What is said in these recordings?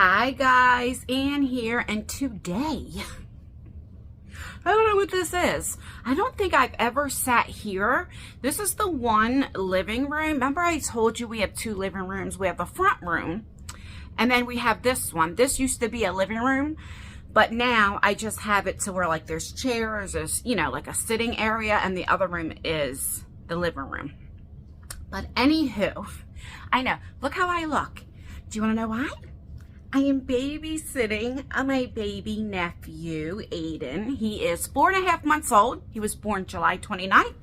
Hi guys, Ann here, and today, I don't know what this is. I don't think I've ever sat here. This is the one living room. Remember I told you we have two living rooms. We have the front room, and then we have this one. This used to be a living room, but now I just have it to where like there's chairs, there's, you know, like a sitting area, and the other room is the living room. But anywho, I know, look how I look. Do you want to know why? I am babysitting my baby nephew, Aiden. He is 4.5 months old. He was born July 29th,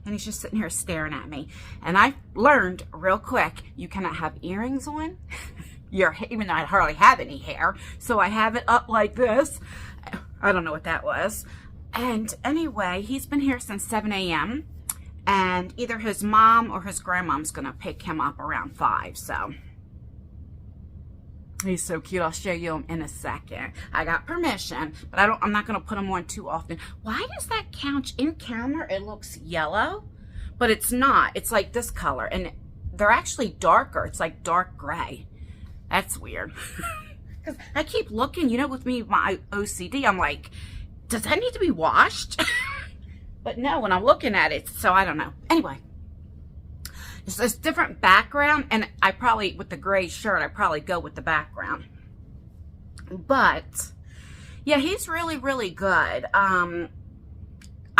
and he's just sitting here staring at me. And I learned real quick, you cannot have earrings on, even though I hardly have any hair. So I have it up like this. I don't know what that was. And anyway, he's been here since 7 a.m. And either his mom or his grandmom's going to pick him up around 5, so... He's so cute. I'll show you him in a second. I got permission, but I'm not going to put him on too often. Why does that couch in camera, it looks yellow, but it's not. It's like this color, and they're actually darker. It's like dark gray. That's weird. Because I keep looking, you know, with me, my OCD, I'm like, does that need to be washed? But no, when I'm looking at it, so I don't know. Anyway. It's this different background, and I probably, with the gray shirt, I probably go with the background. But, yeah, he's really, really good. I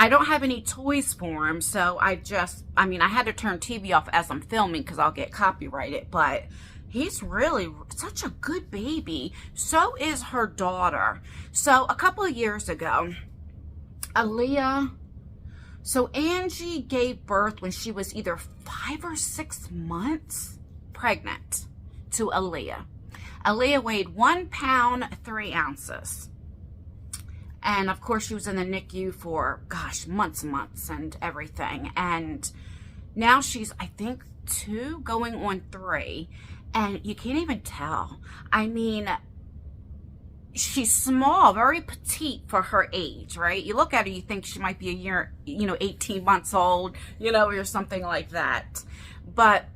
don't have any toys for him, so I had to turn TV off as I'm filming because I'll get copyrighted, but he's really such a good baby. So is her daughter. So, a couple of years ago, So Angie gave birth when she was either 5 or 6 months pregnant to Aaliyah. Aaliyah weighed 1 pound, 3 ounces. And of course she was in the NICU for, gosh, months and everything. And now she's, I think, 2 going on 3. And you can't even tell. I mean, she's small, very petite for her age, right? You look at her, you think she might be a year, 18 months old, or something like that. But,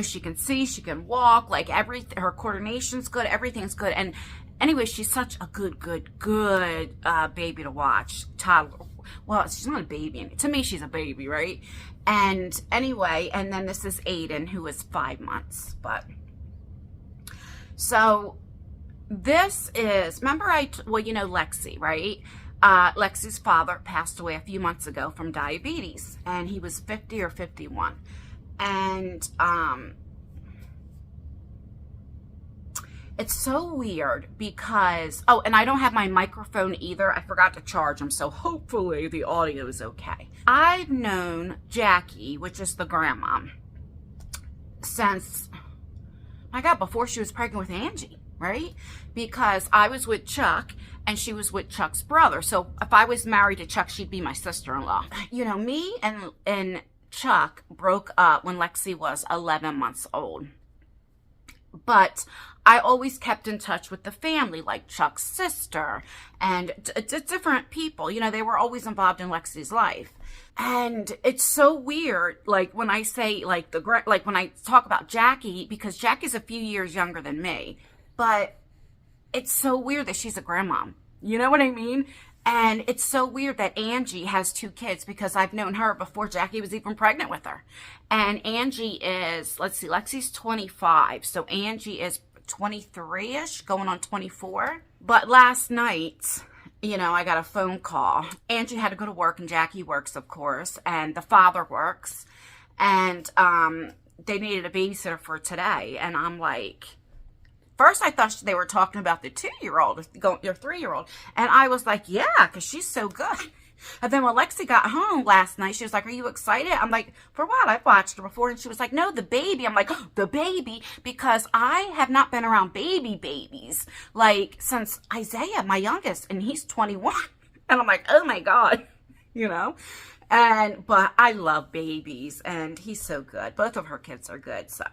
she can see, she can walk, like her coordination's good, everything's good. And anyway, she's such a good baby to watch. Toddler. Well, she's not a baby. To me, she's a baby, right? And anyway, and then this is Aiden, who is 5 months. But, so... This is, remember Lexi, right? Lexi's father passed away a few months ago from diabetes, and he was 50 or 51. And it's so weird because, and I don't have my microphone either. I forgot to charge them, so hopefully the audio is okay. I've known Jackie, which is the grandma, since, my God, before she was pregnant with Angie. Right? Because I was with Chuck and she was with Chuck's brother. So if I was married to Chuck, she'd be my sister-in-law. Me and Chuck broke up when Lexi was 11 months old. But I always kept in touch with the family, like Chuck's sister and different people. They were always involved in Lexi's life. And it's so weird, like when I say, when I talk about Jackie, because Jackie's a few years younger than me. But it's so weird that she's a grandma. You know what I mean? And it's so weird that Angie has 2 kids because I've known her before Jackie was even pregnant with her. And Angie is, let's see, Lexi's 25. So Angie is 23-ish, going on 24. But last night, I got a phone call. Angie had to go to work, and Jackie works, of course. And the father works. And they needed a babysitter for today. And I'm like... First, I thought they were talking about the 2-year-old, your 3-year-old. And I was like, yeah, because she's so good. And then when Lexi got home last night, she was like, are you excited? I'm like, for what? I've watched her before. And she was like, no, the baby. I'm like, oh, the baby? Because I have not been around babies, like, since Isaiah, my youngest, and he's 21. And I'm like, oh, my God, But I love babies, and he's so good. Both of her kids are good, so...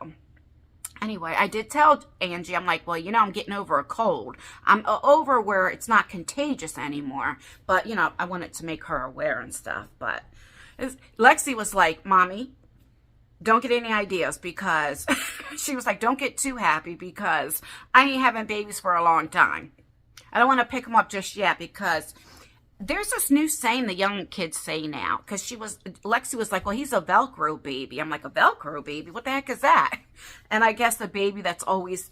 Anyway, I did tell Angie, I'm like, well, I'm getting over a cold. I'm over where it's not contagious anymore. But, I wanted to make her aware and stuff. But Lexi was like, Mommy, don't get any ideas, because she was like, don't get too happy because I ain't having babies for a long time. I don't want to pick them up just yet, because there's this new saying the young kids say now, because Lexi was like, well, he's a Velcro baby. I'm like, a Velcro baby? What the heck is that? And I guess the baby that's always,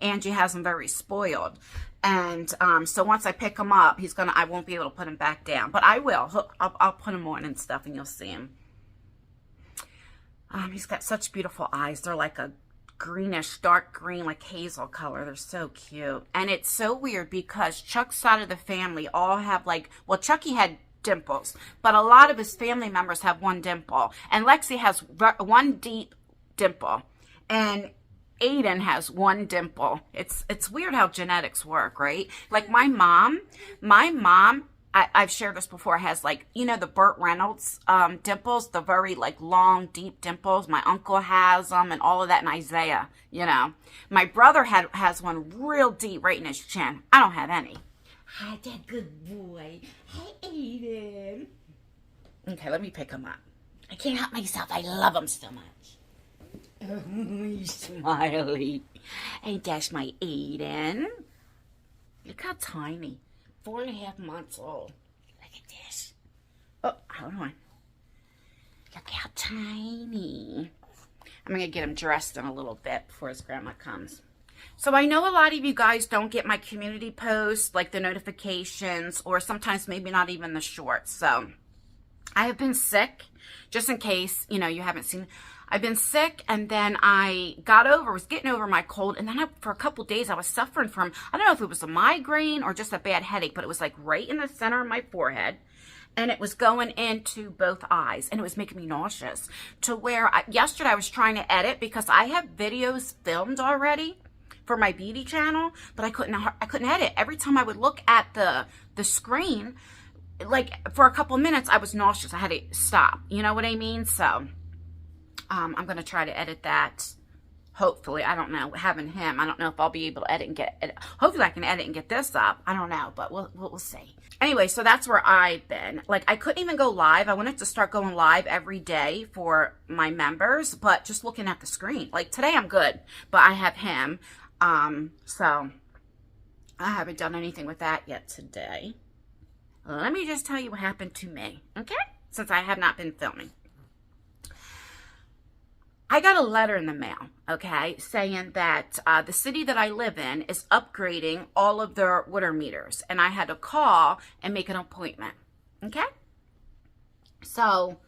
Angie has him very spoiled. And so once I pick him up, I won't be able to put him back down. But I will. I'll put him on and stuff, and you'll see him. He's got such beautiful eyes. They're like a greenish, dark green, like hazel color. They're so cute. And it's so weird because Chuck's side of the family all have Chucky had dimples, but a lot of his family members have one dimple. And Lexi has one deep dimple. And Aiden has one dimple. It's weird how genetics work, right? Like my mom, I've shared this before, has the Burt Reynolds dimples, the very long, deep dimples. My uncle has them and all of that, and Isaiah, My brother has one real deep right in his chin. I don't have any. Hi, that good boy. Hi, Aiden. Okay, let me pick him up. I can't help myself. I love him so much. Oh, he's smiley. Ain't that my Aiden? Look how tiny. 4.5 months old. Look at this. Oh, hold on. Look how tiny. I'm going to get him dressed in a little bit before his grandma comes. So I know a lot of you guys don't get my community posts, like the notifications, or sometimes maybe not even the shorts. So I have been sick, just in case, you haven't seen. I've been sick, and then I was getting over my cold, and then for a couple days I was suffering from, I don't know if it was a migraine or just a bad headache, but it was right in the center of my forehead, and it was going into both eyes, and it was making me nauseous, to where yesterday I was trying to edit, because I have videos filmed already for my beauty channel, but I couldn't edit. Every time I would look at the screen, for a couple minutes, I was nauseous. I had to stop. You know what I mean? So I'm going to try to edit that. Hopefully, I don't know. Having him, I don't know if I'll be able to edit and get it. Hopefully, I can edit and get this up. I don't know, but we'll see. Anyway, so that's where I've been. I couldn't even go live. I wanted to start going live every day for my members, but just looking at the screen. Today, I'm good, but I have him. So I haven't done anything with that yet today. Let me just tell you what happened to me, okay? Since I have not been filming. I got a letter in the mail, okay, saying that the city that I live in is upgrading all of their water meters, and I had to call and make an appointment, okay? So,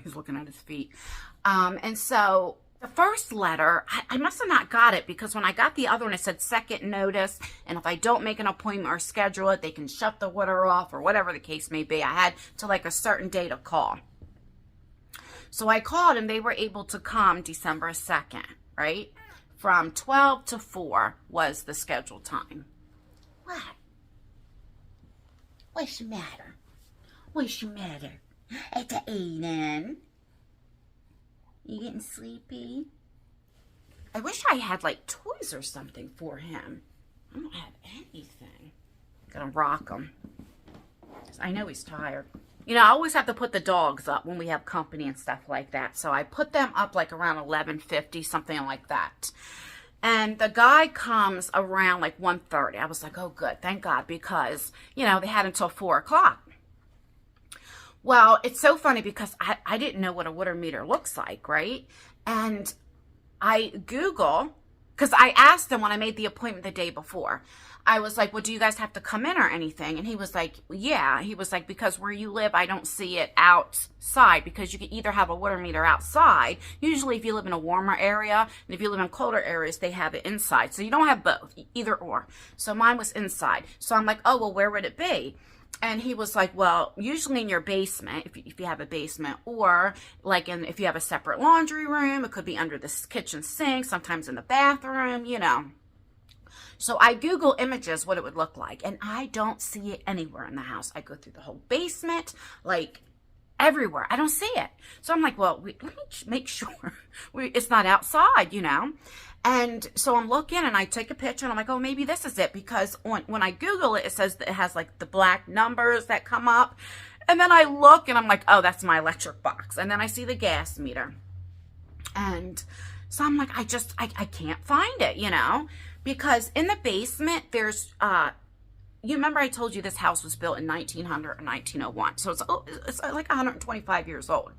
he's looking at his feet. And so, the first letter, I must have not got it, because when I got the other one, it said second notice, and if I don't make an appointment or schedule it, they can shut the water off, or whatever the case may be. I had to a certain day to call. So I called, and they were able to come December 2nd, right? From 12 to 4 was the scheduled time. What? What's the matter? What's the matter? It's Aiden. You getting sleepy? I wish I had toys or something for him. I don't have anything. Gonna rock him. I know he's tired. I always have to put the dogs up when we have company and stuff like that. So I put them up around 11:50, something like that. And the guy comes around 1:30. I was like, oh, good. Thank God. Because, they had until 4 o'clock. Well, it's so funny because I didn't know what a water meter looks like, right? And I Google, because I asked him when I made the appointment the day before. I was like, well, do you guys have to come in or anything? And he was like, yeah. He was like, because where you live, I don't see it outside, because you can either have a water meter outside. Usually if you live in a warmer area, and if you live in colder areas, they have it inside. So you don't have both, either or. So mine was inside. So I'm like, oh, well, where would it be? And he was like, well, usually in your basement, if you have a basement, or if you have a separate laundry room, it could be under the kitchen sink, sometimes in the bathroom, So I Google images what it would look like, and I don't see it anywhere in the house. I go through the whole basement, everywhere. I don't see it. So I'm like, well, let me make sure it's not outside, And so I'm looking, and I take a picture, and I'm like, oh, maybe this is it, because when I Google it, it says that it has the black numbers that come up. And then I look and I'm like, oh, that's my electric box. And then I see the gas meter. And so I'm like, I can't find it, you know, because in the basement, there's, you remember I told you this house was built in 1900 or 1901. So it's like 125 years old.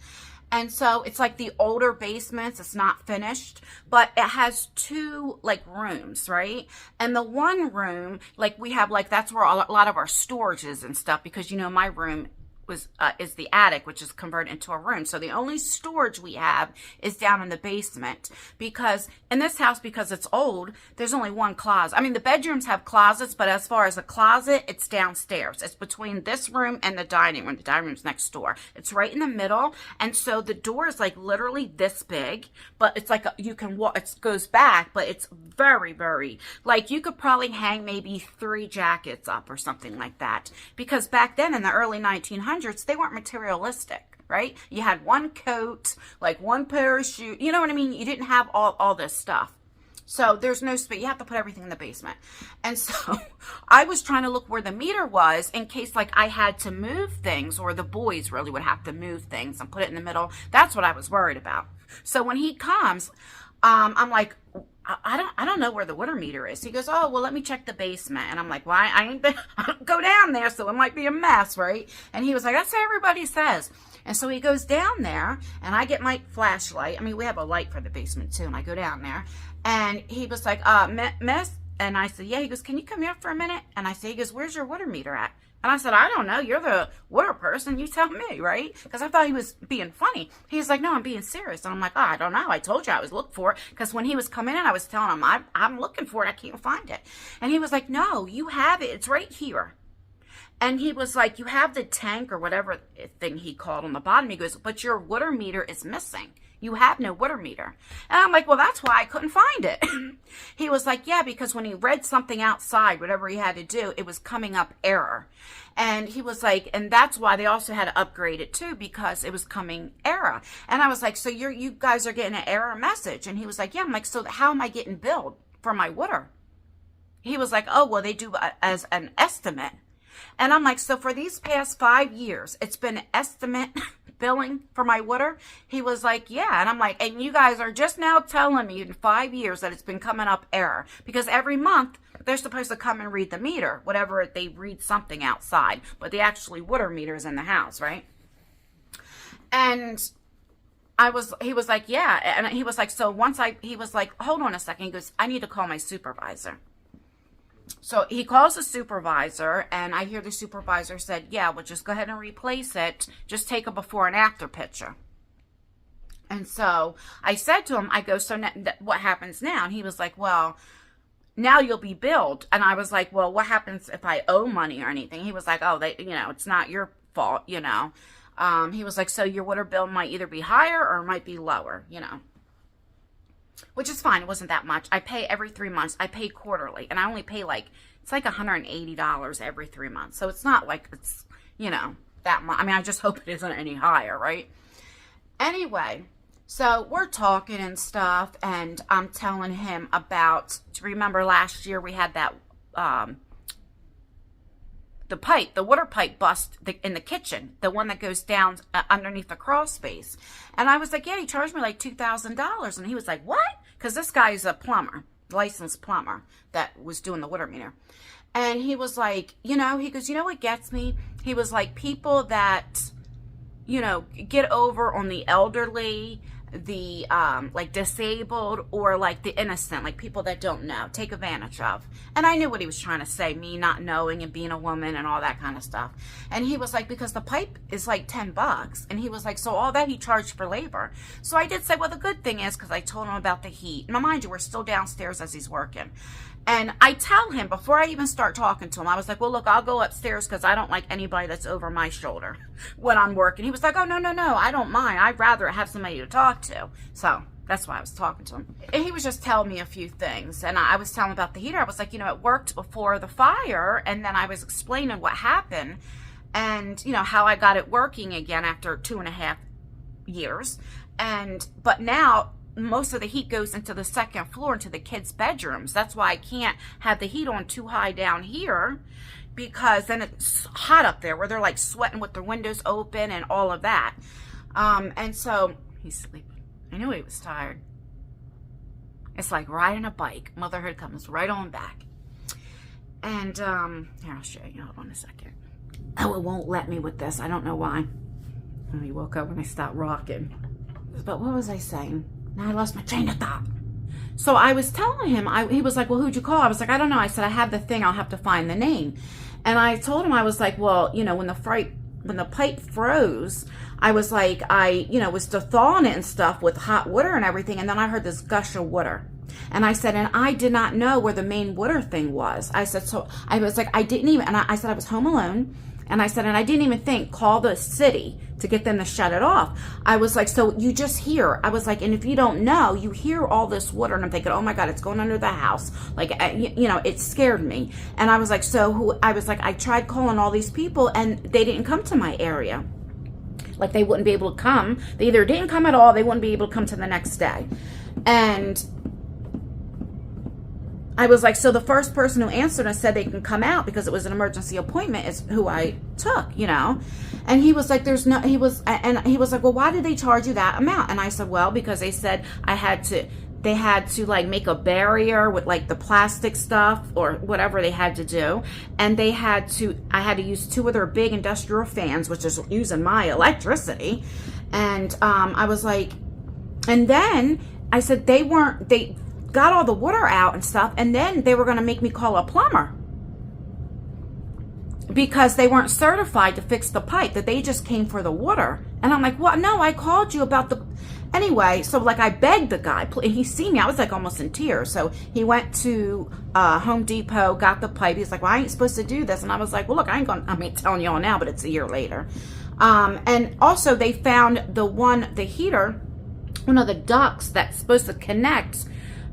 And so it's like the older basements, it's not finished, but it has two like rooms, right? And the one room, like we have like, that's where a lot of our storage is and stuff, because you know, my room is the attic, which is converted into a room. So the only storage we have is down in the basement, because in this house, because it's old, there's only one closet. I mean, the bedrooms have closets, but as far as a closet, it's downstairs. It's between this room and the dining room. The dining room's next door. It's right in the middle. And so the door is like literally this big, but it's like you can walk, it goes back, but it's very, very, like you could probably hang maybe 3 jackets up or something like that. Because back then in the early 1900s, they weren't materialistic, right? You had one coat, like one pair of shoes, you know what I mean? You didn't have all this stuff. So there's no space. You have to put everything in the basement. And so I was trying to look where the meter was in case like I had to move things, or the boys really would have to move things and put it in the middle. That's what I was worried about. So when he comes, I'm like, I don't know where the water meter is. He goes, oh, well, let me check the basement. And I'm like, why? I don't go down there, so it might be a mess, right? And he was like, that's what everybody says. And so he goes down there, and I get my flashlight. I mean, we have a light for the basement, too, and I go down there. And he was like, miss? And I said, yeah. He goes, can you come here for a minute? And I said, he goes, where's your water meter at? And I said, I don't know. You're the water person. You tell me, right? Because I thought he was being funny. He's like, no, I'm being serious. And I'm like, oh, I don't know. I told you I was looking for it. Because when he was coming in, I was telling him, I'm looking for it. I can't find it. And he was like, no, you have it. It's right here. And he was like, you have the tank or whatever thing he called on the bottom. He goes, but your water meter is missing. You have no water meter. And I'm like, well, that's why I couldn't find it. He was like, yeah, because when he read something outside, whatever he had to do, it was coming up error. And he was like, and that's why they also had to upgrade it too, because it was coming error. And I was like, so you guys are getting an error message? And he was like, yeah. I'm like, so how am I getting billed for my water? He was like, oh, well, they do as an estimate. And I'm like, so for these past 5 years, it's been an estimate billing for my water? He was like, yeah. And I'm like, and you guys are just now telling me in 5 years that it's been coming up error, because every month they're supposed to come and read the meter, whatever they read something outside, but the actually water meter is in the house, right? And he was like, yeah. And he was like, so he was like, hold on a second. He goes, I need to call my supervisor. So he calls the supervisor, and I hear the supervisor said, yeah, well, just go ahead and replace it. Just take a before and after picture. And so I said to him, I go, so what happens now? And he was like, well, now you'll be billed. And I was like, well, what happens if I owe money or anything? He was like, oh, it's not your fault, He was like, so your water bill might either be higher or it might be lower, Which is fine. It wasn't that much. I pay every 3 months. I pay quarterly. And I only pay it's like $180 every 3 months. So it's not like it's, that much. I mean, I just hope it isn't any higher, right? Anyway, so we're talking and stuff. And I'm telling him about, remember last year we had that, the water pipe bust in the kitchen, the one that goes down underneath the crawl space. And I was like, yeah, he charged me like $2,000. And he was like, what? Because this guy is a plumber, licensed plumber that was doing the water meter. And he was like, he goes, what gets me? He was like, people that, get over on the elderly, the like disabled, or like the innocent, like people that don't know, take advantage of. And I knew what he was trying to say, me not knowing and being a woman and all that kind of stuff. And he was like, because the pipe is like $10. And he was like, so all that he charged for labor. So I did say, well, the good thing is, because I told him about the heat. Now mind you, we're still downstairs as he's working. And I tell him, before I even start talking to him, I was like, well, look, I'll go upstairs because I don't like anybody that's over my shoulder when I'm working. He was like, oh, no, I don't mind. I'd rather have somebody to talk to. So that's why I was talking to him. And he was just telling me a few things. And I was telling him about the heater. I was like, it worked before the fire. And then I was explaining what happened and, how I got it working again after 2.5 years. But now most of the heat goes into the second floor, into the kids' bedrooms. That's why I can't have the heat on too high down here, because then it's hot up there where they're like sweating with their windows open and all of that. And so he's sleeping. I knew he was tired. It's like riding a bike. Motherhood comes right on back. And here, I'll show you. Hold on a second. Oh, it won't let me with this. I don't know why. And he woke up when I stopped rocking. But what was I saying? Now I lost my train of thought. So I was telling him, he was like, well, who'd you call? I was like, I don't know. I said, I have the thing. I'll have to find the name. And I told him, I was like, well, you know, when the pipe froze, I was like, was thawing it and stuff with hot water and everything. And then I heard this gush of water. And I said, and I did not know where the main water thing was. I said, so I was like, I didn't even, and I said, I was home alone. And I said, and I didn't even think, call the city to get them to shut it off. I was like, so you just hear. I was like, and if you don't know, you hear all this water. And I'm thinking, oh my God, it's going under the house. Like, it scared me. And I was like, I tried calling all these people and they didn't come to my area. Like they wouldn't be able to come. They either didn't come at all. They wouldn't be able to come to the next day. And I was like, so the first person who answered and said they can come out because it was an emergency appointment is who I took, you know. And he was like, he was like, well, why did they charge you that amount? And I said, well, because they said they had to like make a barrier with like the plastic stuff or whatever they had to do. And I had to use 2 of their big industrial fans, which is using my electricity. And I was like, and then I said, they got all the water out and stuff, and then they were going to make me call a plumber because they weren't certified to fix the pipe, that they just came for the water. And I'm like, what? No, I called you about the... Anyway, so like I begged the guy, and he seen me. I was like almost in tears. So he went to Home Depot, got the pipe. He's like, well, I ain't supposed to do this. And I was like, well, look, I ain't telling y'all now, but it's a year later. And also they found the heater, one of the ducts that's supposed to connect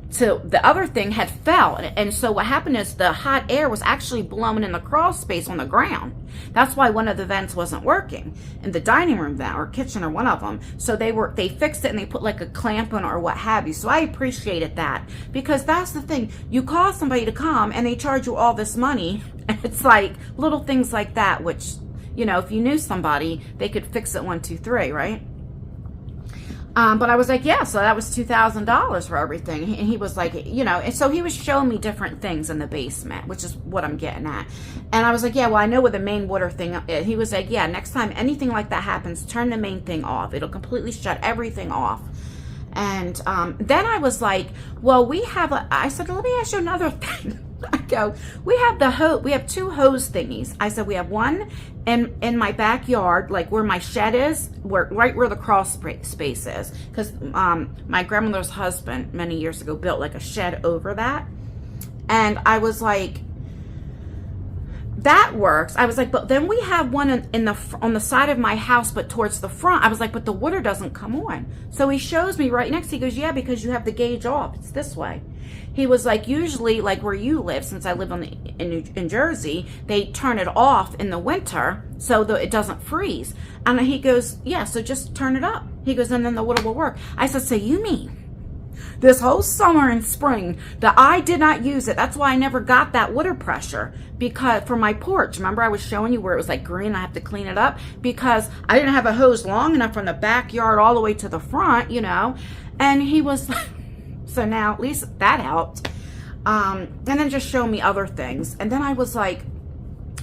to the other thing had fell. And so what happened is the hot air was actually blowing in the crawl space on the ground. That's why one of the vents wasn't working in the dining room vent or kitchen or one of them. So they fixed it and they put like a clamp on it or what have you. So I appreciated that, because that's the thing. You call somebody to come and they charge you all this money. And it's like little things like that, which, you know, if you knew somebody, they could fix it 1, 2, 3, right? But I was like, yeah, so that was $2,000 for everything. And he was like, you know, and so he was showing me different things in the basement, which is what I'm getting at. And I was like, yeah, well, I know where the main water thing is. He was like, yeah, next time anything like that happens, turn the main thing off. It'll completely shut everything off. And then I was like, well, I said, let me ask you another thing. I go, we have 2 hose thingies. I said, we have one in my backyard, like where my shed is, right where the crawl space is. Because my grandmother's husband many years ago built like a shed over that. And I was like, that works. I was like, but then we have one on the side of my house, but towards the front. I was like, but the water doesn't come on. So he shows me right next. He goes, yeah, because you have the gauge off. It's this way. He was like, usually, like where you live, since I live in Jersey, they turn it off in the winter so that it doesn't freeze. And he goes, yeah, so just turn it up. He goes, and then the water will work. I said, so you mean this whole summer and spring that I did not use it? That's why I never got that water pressure, because for my porch, remember I was showing you where it was like green, I have to clean it up because I didn't have a hose long enough from the backyard all the way to the front, you know. And he was like, so now at least that helped. And then just show me other things. And then I was like,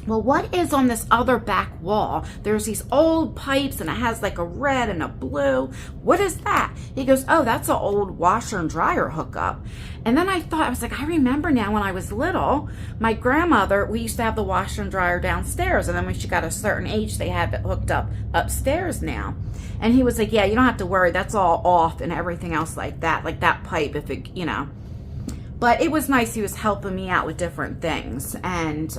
well, what is on this other back wall? There's these old pipes and it has like a red and a blue. What is that? He goes, oh, that's an old washer and dryer hookup. And then I was like, I remember now when I was little, my grandmother, we used to have the washer and dryer downstairs. And then when she got a certain age, they had it hooked up upstairs now. And he was like, yeah, you don't have to worry. That's all off and everything else like that. Like that pipe, if it, you know. But it was nice. He was helping me out with different things. And,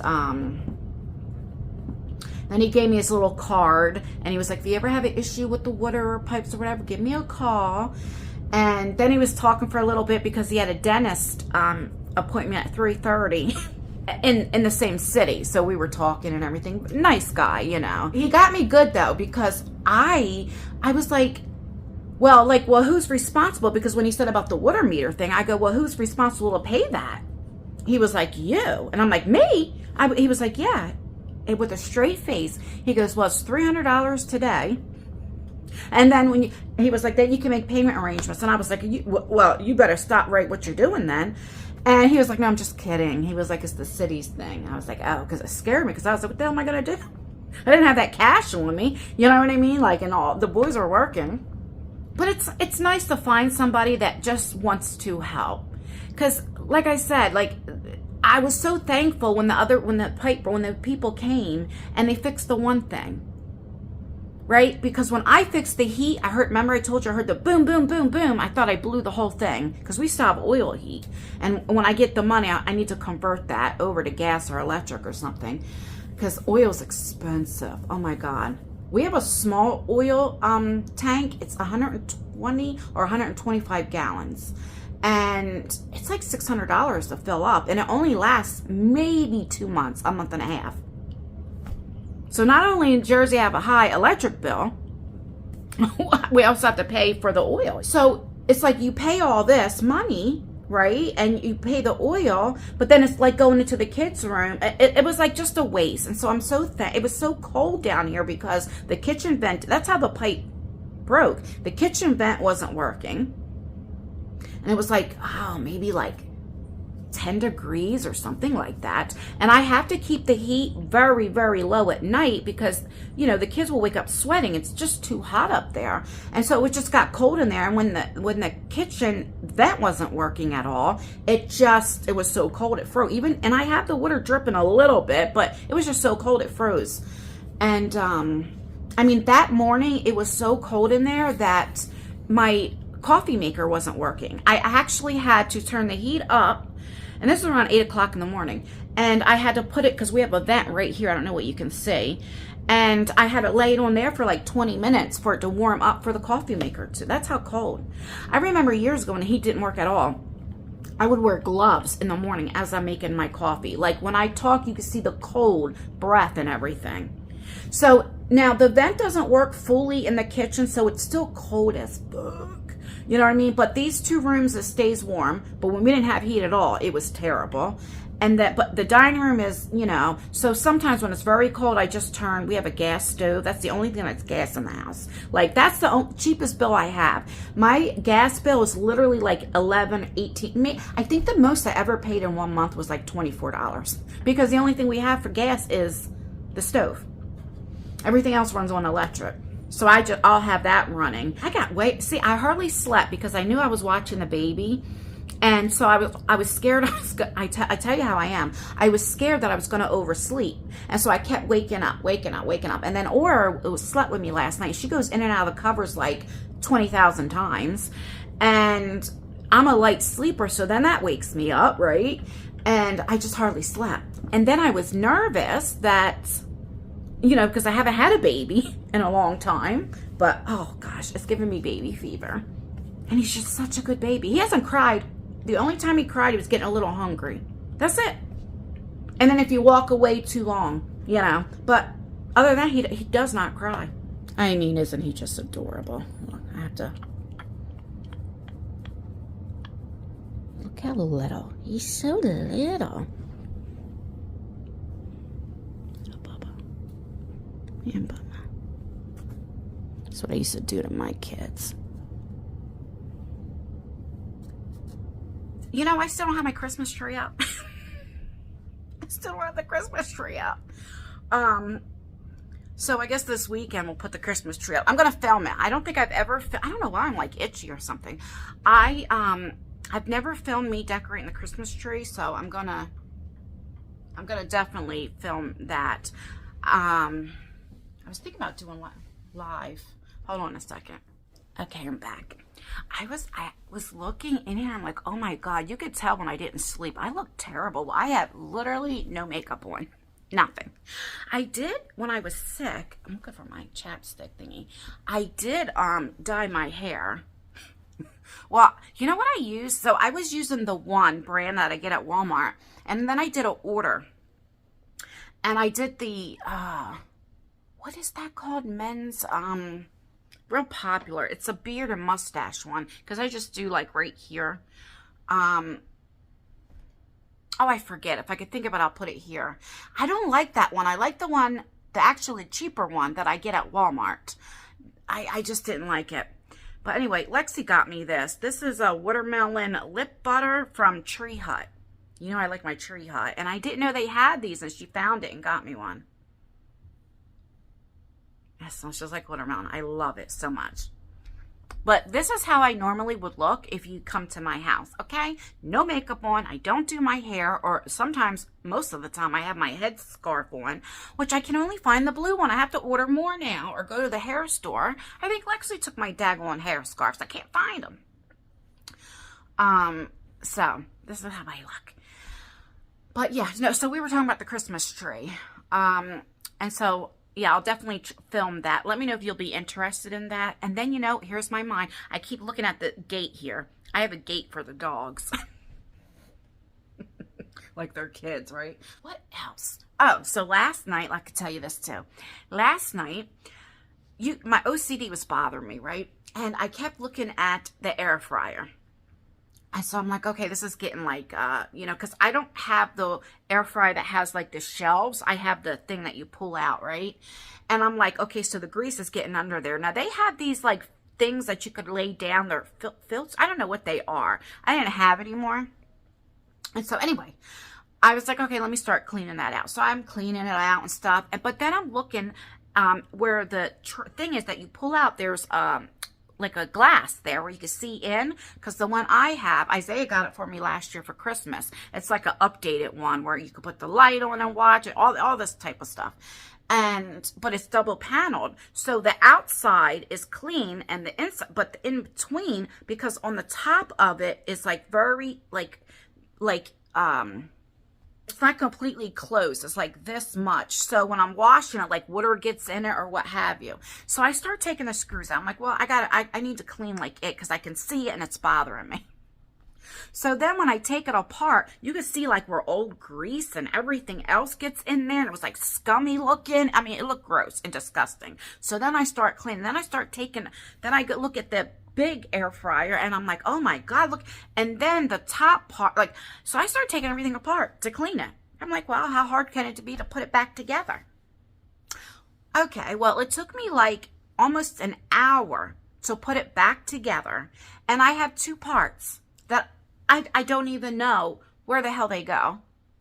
then he gave me his little card, and he was like, if you ever have an issue with the water or pipes or whatever, give me a call. And then he was talking for a little bit because he had a dentist appointment at 3:30 in the same city. So we were talking and everything. Nice guy, you know. He got me good, though, because I was like, well, who's responsible? Because when he said about the water meter thing, I go, well, who's responsible to pay that? he was like, you? And I'm like, me? He was like, yeah. And with a straight face, he goes, well, it's $300 today. And then he was like, then you can make payment arrangements. And I was like, well, you better stop right what you're doing then. And he was like, no, I'm just kidding. He was like, it's the city's thing. I was like, oh, because it scared me. Because I was like, what the hell am I going to do? I didn't have that cash on me. You know what I mean? Like, and all the boys are working. But it's nice to find somebody that just wants to help. Because, like I said, like, I was so thankful when the people came and they fixed the one thing. Right? Because when I fixed the heat, remember I told you I heard the boom, boom, boom, boom. I thought I blew the whole thing because we still have oil heat. And when I get the money, I need to convert that over to gas or electric or something because oil's expensive. Oh my God. We have a small oil tank. It's 120 or 125 gallons. And it's like $600 to fill up. And it only lasts maybe 2 months, a month and a half. So not only in Jersey have a high electric bill, we also have to pay for the oil. So it's like you pay all this money, right? And you pay the oil, but then it's like going into the kids' room. It was like just a waste. And so I'm so it was so cold down here because the kitchen vent, that's how the pipe broke. The kitchen vent wasn't working. And it was like, oh, maybe like 10 degrees or something like that. And I have to keep the heat very, very low at night because, you know, the kids will wake up sweating. It's just too hot up there. And so it just got cold in there. And when the kitchen vent wasn't working at all, it was so cold it froze. And I have the water dripping a little bit, but it was just so cold it froze. And I mean, that morning it was so cold in there that my coffee maker wasn't working. I actually had to turn the heat up. And this was around 8 o'clock in the morning. And I had to put it, because we have a vent right here. I don't know what you can see. And I had it laid on there for like 20 minutes for it to warm up for the coffee maker too. That's how cold. I remember years ago when the heat didn't work at all, I would wear gloves in the morning as I'm making my coffee. Like when I talk, you can see the cold breath and everything. So now the vent doesn't work fully in the kitchen, so it's still cold as fuck. You know what I mean? But these two rooms, it stays warm. But when we didn't have heat at all, it was terrible. But the dining room is, you know, so sometimes when it's very cold, we have a gas stove. That's the only thing that's gas in the house. Like, that's the cheapest bill I have. My gas bill is literally like $11, $18. I think the most I ever paid in 1 month was like $24. Because the only thing we have for gas is the stove. Everything else runs on electric. So I'll have that running. I hardly slept because I knew I was watching the baby. And so I was scared. I tell you how I am. I was scared that I was going to oversleep. And so I kept waking up. And then Aura slept with me last night. She goes in and out of the covers like 20,000 times. And I'm a light sleeper. So then that wakes me up, right? And I just hardly slept. And then I was nervous that, you know, because I haven't had a baby in a long time. But, oh, gosh, it's giving me baby fever. And he's just such a good baby. He hasn't cried. The only time he cried, he was getting a little hungry. That's it. And then if you walk away too long, you know. But other than that, he does not cry. I mean, isn't he just adorable? Look, I have to. Look how little. He's so little. Yeah, Bubba. That's what I used to do to my kids. You know, I still don't have my Christmas tree up. I still don't have the Christmas tree up. So I guess this weekend we'll put the Christmas tree up. I'm gonna film it. I don't think I've ever. I don't know why I'm like itchy or something. I've never filmed me decorating the Christmas tree, so I'm gonna definitely film that. I was thinking about doing live. Hold on a second. Okay, I'm back. I was looking in here. I'm like, oh my God, you could tell when I didn't sleep. I look terrible. I have literally no makeup on. Nothing. I did, when I was sick, I'm looking for my chapstick thingy. I did dye my hair. Well, you know what I used? So I was using the Wont brand that I get at Walmart. And then I did an order. And I did the, what is that called? Men's, real popular. It's a beard and mustache one because I just do like right here. Oh, I forget. If I could think of it, I'll put it here. I don't like that one. I like the one, the actually cheaper one that I get at Walmart. I just didn't like it. But anyway, Lexi got me this. This is a watermelon lip butter from Tree Hut. You know I like my Tree Hut. And I didn't know they had these, and she found it and got me one. It smells just like watermelon. I love it so much. But this is how I normally would look if you come to my house, okay? No makeup on. I don't do my hair, or sometimes, most of the time, I have my head scarf on, which I can only find the blue one. I have to order more now or go to the hair store. I think Lexi took my daggone hair scarves. I can't find them. So this is how I look. But yeah, no, so we were talking about the Christmas tree. And so yeah, I'll definitely film that. Let me know if you'll be interested in that. And then, you know, here's my mind. I keep looking at the gate here. I have a gate for the dogs. Like they're kids, right? What else? Oh, so last night, I could tell you this too. Last night, my OCD was bothering me, right? And I kept looking at the air fryer. And so I'm like, okay, this is getting like, you know, because I don't have the air fryer that has like the shelves. I have the thing that you pull out, right? And I'm like, okay, so the grease is getting under there. Now, they have these like things that you could lay down. They're filters. I don't know what they are. I didn't have any more. And so anyway, I was like, okay, let me start cleaning that out. So I'm cleaning it out and stuff. But then I'm looking where the thing is that you pull out, there's like a glass there where you can see in, because the one I have, Isaiah got it for me last year for Christmas. It's like an updated one where you can put the light on and watch it, all this type of stuff. But it's double paneled, so the outside is clean and the inside, but the in between, because on the top of it is like very it's not completely closed. It's like this much. So when I'm washing it, like water gets in it or what have you. So I start taking the screws out. I'm like, well, I need to clean like it, because I can see it and it's bothering me. So then when I take it apart, you can see like where old grease and everything else gets in there. And it was like scummy looking. I mean, it looked gross and disgusting. So then I start cleaning. Then I start taking, then I go look at the big air fryer, and I'm like, oh my God, look. And then the top part, like, so I started taking everything apart to clean it. I'm like, well, how hard can it be to put it back together? Okay, well, it took me like almost an hour to put it back together. And I have two parts that I don't even know where the hell they go.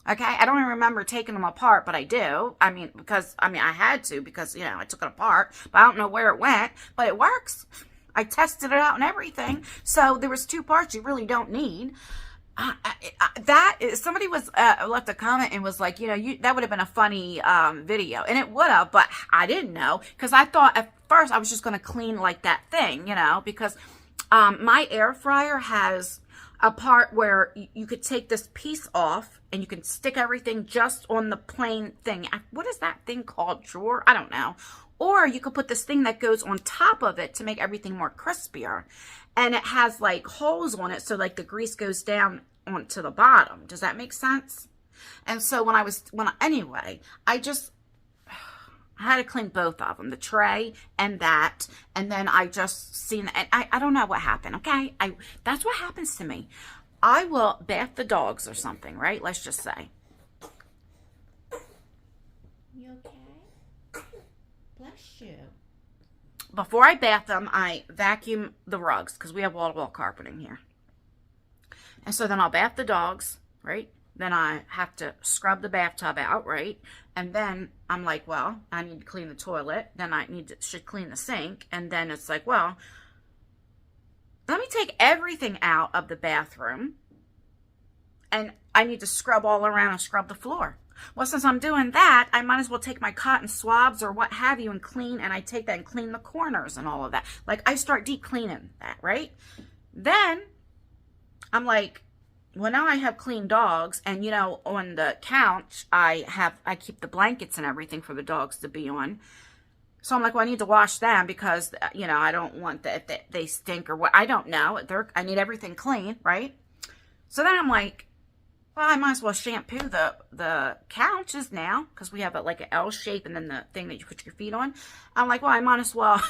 Okay, I don't even remember taking them apart, but I do. I mean, I had to, because, you know, I took it apart, but I don't know where it went, but it works. I tested it out and everything. So there was two parts you really don't need. Somebody was left a comment and was like, you know, that would have been a funny video, and it would have, but I didn't know, because I thought at first I was just going to clean like that thing, you know, because my air fryer has a part where you could take this piece off and you can stick everything just on the plain thing. What is that thing called? Drawer? I don't know. Or you could put this thing that goes on top of it to make everything more crispier. And it has like holes on it, so like the grease goes down onto the bottom. Does that make sense? And so anyway, I had to clean both of them, the tray and that. And then I just seen, and I don't know what happened, okay? That's what happens to me. I will bath the dogs or something, right? Let's just say. You okay? Bless you. Before I bath them, I vacuum the rugs, because we have wall-to-wall carpeting here. And so then I'll bath the dogs, right? Then I have to scrub the bathtub out, right? And then I'm like, well, I need to clean the toilet. Then I should clean the sink. And then it's like, well, let me take everything out of the bathroom. And I need to scrub all around and scrub the floor. Well, since I'm doing that, I might as well take my cotton swabs or what have you and clean. And I take that and clean the corners and all of that. Like, I start deep cleaning that, right? Then I'm like, well, now I have clean dogs, and, you know, on the couch, I keep the blankets and everything for the dogs to be on. So I'm like, well, I need to wash them, because, you know, I don't want that if they stink or what. I don't know. I need everything clean, right? So then I'm like, well, I might as well shampoo the couches now, because we have like an L shape and then the thing that you put your feet on. I'm like, well, I might as well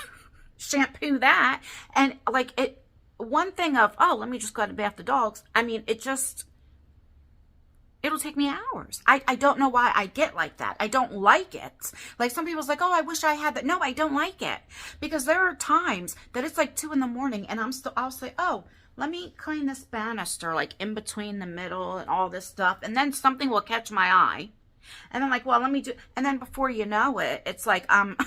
shampoo that. And like one thing of, oh, let me just go ahead and bath the dogs. I mean, it'll it'll take me hours. I don't know why I get like that. I don't like it. Like some people's like, oh, I wish I had that. No, I don't like it. Because there are times that it's like 2 in the morning and I'll say, oh, let me clean this banister, like in between the middle and all this stuff. And then something will catch my eye. And I'm like, well, let me do, and then before you know it, it's like I'm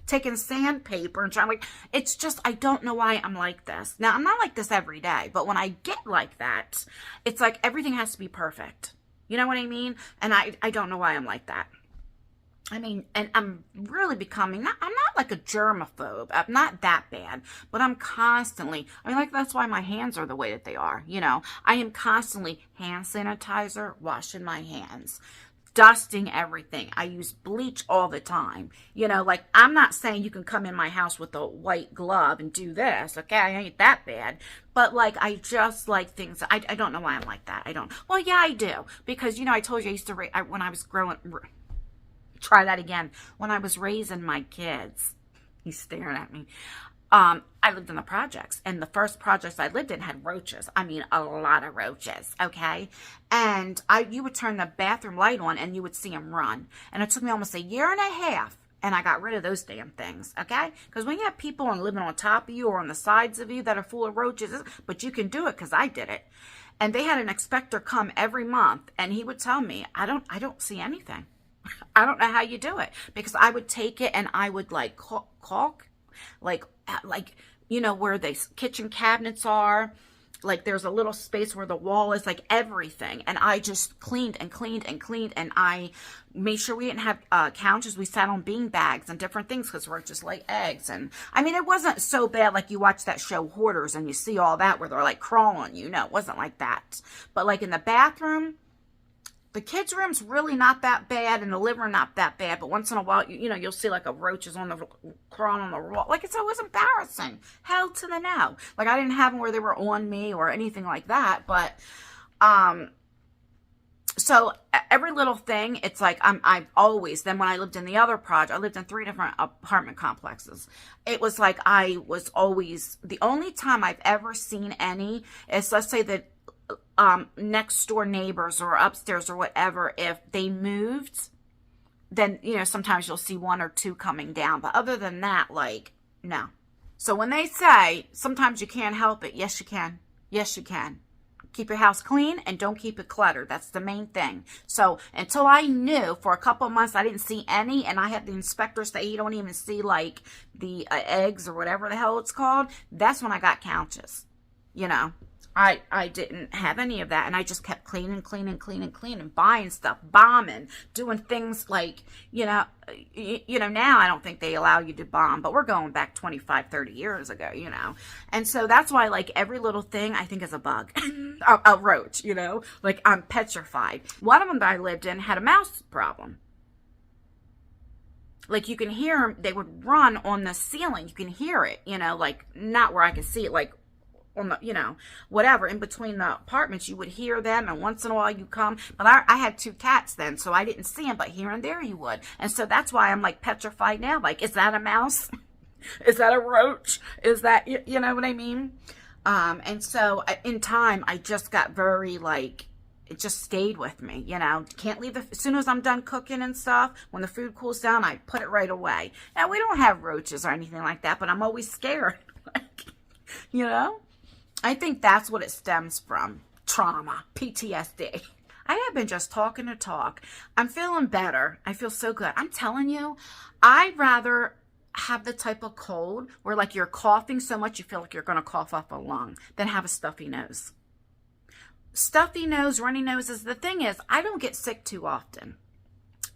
taking sandpaper and trying, like, it's just, I don't know why I'm like this. Now, I'm not like this every day, but when I get like that, it's like everything has to be perfect. You know what I mean? And I don't know why I'm like that. I mean, and I'm really becoming, I'm not like a germaphobe. I'm not that bad, but I'm constantly, I mean, like, that's why my hands are the way that they are. You know, I am constantly hand sanitizer, washing my hands, dusting everything. I use bleach all the time. You know, like, I'm not saying you can come in my house with a white glove and do this. Okay, I ain't that bad. But, like, I just like things. I don't know why I'm like that. I don't. Well, yeah, I do. Because, you know, I told you I used to, when I was growing, try that again. When I was raising my kids, he's staring at me. I lived in the projects, and the first projects I lived in had roaches. I mean, a lot of roaches, okay? And you would turn the bathroom light on, and you would see them run. And it took me almost a year and a half, and I got rid of those damn things, okay? Because when you have people living on top of you or on the sides of you that are full of roaches, but you can do it because I did it. And they had an inspector come every month, and he would tell me, I don't see anything. I don't know how you do it, because I would take it and I would like caulk, like, you know, where the kitchen cabinets are, like there's a little space where the wall is, like everything. And I just cleaned and cleaned and cleaned. And I made sure we didn't have couches. We sat on bean bags and different things because we're just like eggs. And I mean, it wasn't so bad like you watch that show Hoarders and you see all that where they're like crawling you. No, it wasn't like that. But like in the bathroom, the kids' room's really not that bad, and the living room not that bad. But once in a while, you know, you'll see like a roach is on the crawling on the wall. Like, it's always embarrassing. Hell to the no. Like, I didn't have them where they were on me or anything like that. But so every little thing, it's like I've always. Then when I lived in the other project, I lived in 3 different apartment complexes. It was like I was always, the only time I've ever seen any is, let's say that next door neighbors or upstairs or whatever, if they moved, then, you know, sometimes you'll see 1 or 2 coming down. But other than that, like, no. So when they say sometimes you can't help it, yes, you can. Yes, you can. Keep your house clean and don't keep it cluttered. That's the main thing. So until I knew for a couple of months I didn't see any, and I had the inspector say you don't even see like the eggs or whatever the hell it's called, that's when I got couches, you know. I didn't have any of that, and I just kept cleaning, buying stuff, bombing, doing things like, you know, now I don't think they allow you to bomb, but we're going back 25, 30 years ago, you know. And so that's why, like, every little thing I think is a bug, a roach, you know, like I'm petrified. One of them that I lived in had a mouse problem. Like, you can hear them, they would run on the ceiling, you can hear it, you know, like, not where I can see it, like, on the, you know, whatever, in between the apartments, you would hear them, and once in a while you come, but I had 2 cats then, so I didn't see them, but here and there you would, and so that's why I'm, like, petrified now, like, is that a mouse? Is that a roach? Is that, you know what I mean? And so, in time, I just got very, like, it just stayed with me, you know, can't leave as soon as I'm done cooking and stuff, when the food cools down, I put it right away. Now, we don't have roaches or anything like that, but I'm always scared, like, you know? I think that's what it stems from. Trauma. PTSD. I have been just talking to talk. I'm feeling better. I feel so good. I'm telling you, I'd rather have the type of cold where, like, you're coughing so much you feel like you're going to cough up a lung than have a stuffy nose. Stuffy nose, runny noses. The thing is, I don't get sick too often.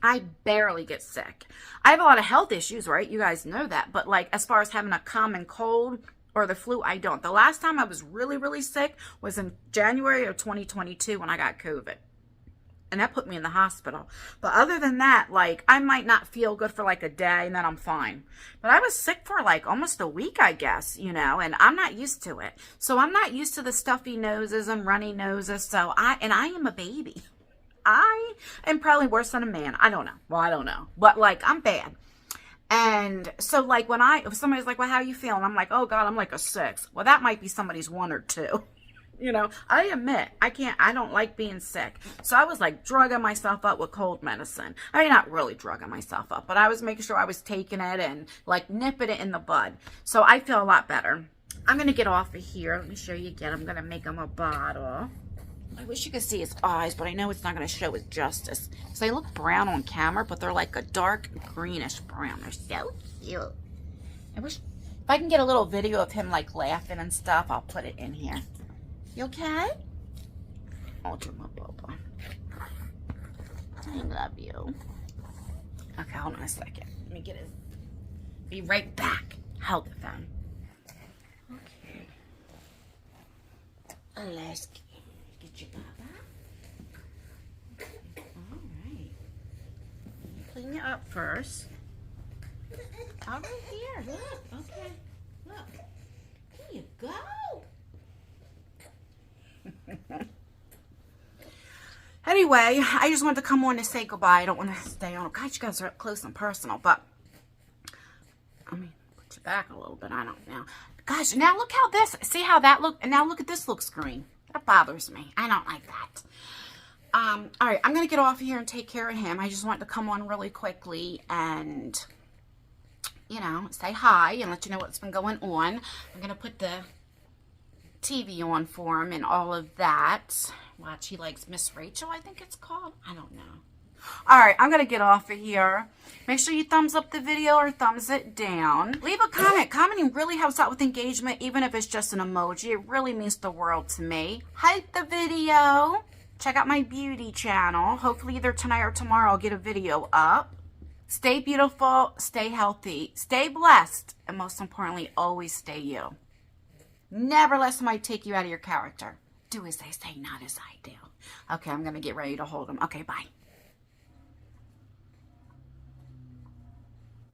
I barely get sick. I have a lot of health issues, right? You guys know that. But, like, as far as having a common cold or the flu, I don't. The last time I was really, really sick was in January of 2022 when I got COVID. And that put me in the hospital. But other than that, like, I might not feel good for like a day and then I'm fine. But I was sick for like almost a week, I guess, you know, and I'm not used to it. So I'm not used to the stuffy noses and runny noses. So I am a baby. I am probably worse than a man. I don't know. Well, I don't know. But, like, I'm bad. And so, like, if somebody's like, well, how you feeling? I'm like, oh, God, I'm like a 6. Well, that might be somebody's 1 or 2. You know, I admit, I don't like being sick. So I was like drugging myself up with cold medicine. I mean, not really drugging myself up, but I was making sure I was taking it and like nipping it in the bud. So I feel a lot better. I'm going to get off of here. Let me show you again. I'm going to make him a bottle. I wish you could see his eyes, but I know it's not going to show it justice. Because they look brown on camera, but they're like a dark greenish brown. They're so cute. I wish, if I can get a little video of him like laughing and stuff, I'll put it in here. You okay? Ultra my bubba. I love you. Okay, hold on a second. Let me get his. Be right back. Hold the phone. Okay. Let's get your bubba. Okay. All right. Clean it up first. All right here. Look. Okay. Look. Here you go. Anyway, I just wanted to come on and say goodbye. I don't want to stay on. God, you guys are up close and personal, but I mean, put you back a little bit. I don't know. Gosh, now look how this, see how that look, and now look at this looks green. That bothers me. I don't like that. All right, I'm going to get off here and take care of him. I just wanted to come on really quickly and, you know, say hi and let you know what's been going on. I'm going to put the TV on for him and all of that. Watch, he likes Miss Rachel, I think it's called. I don't know. All right, I'm going to get off of here. Make sure you thumbs up the video or thumbs it down. Leave a comment. Commenting really helps out with engagement, even if it's just an emoji. It really means the world to me. Hype the video. Check out my beauty channel. Hopefully either tonight or tomorrow I'll get a video up. Stay beautiful, stay healthy, stay blessed, and most importantly, always stay you. Never let somebody take you out of your character. Do as they say, not as I do. Okay, I'm going to get ready to hold them. Okay, bye.